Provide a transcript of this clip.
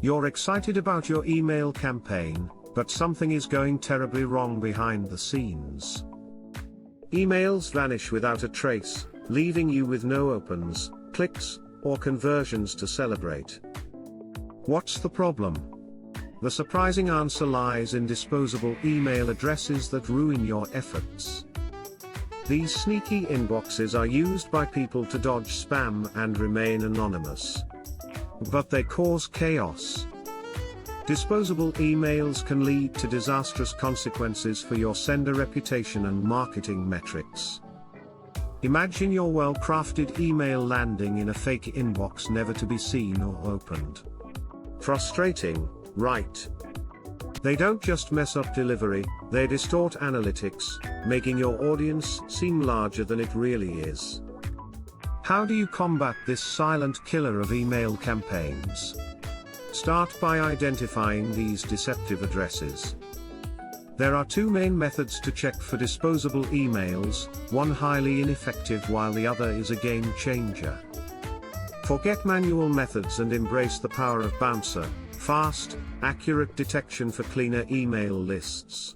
You're excited about your email campaign, but something is going terribly wrong behind the scenes. Emails vanish without a trace, leaving you with no opens, clicks, or conversions to celebrate. What's the problem? The surprising answer lies in disposable email addresses that ruin your efforts. These sneaky inboxes are used by people to dodge spam and remain anonymous. But they cause chaos. Disposable emails can lead to disastrous consequences for your sender reputation and marketing metrics. Imagine your well-crafted email landing in a fake inbox never to be seen or opened. Frustrating, right? They don't just mess up delivery, they distort analytics, making your audience seem larger than it really is. How do you combat this silent killer of email campaigns? Start by identifying these deceptive addresses. There are two main methods to check for disposable emails, one highly ineffective while the other is a game changer. Forget manual methods and embrace the power of Bouncer, fast, accurate detection for cleaner email lists.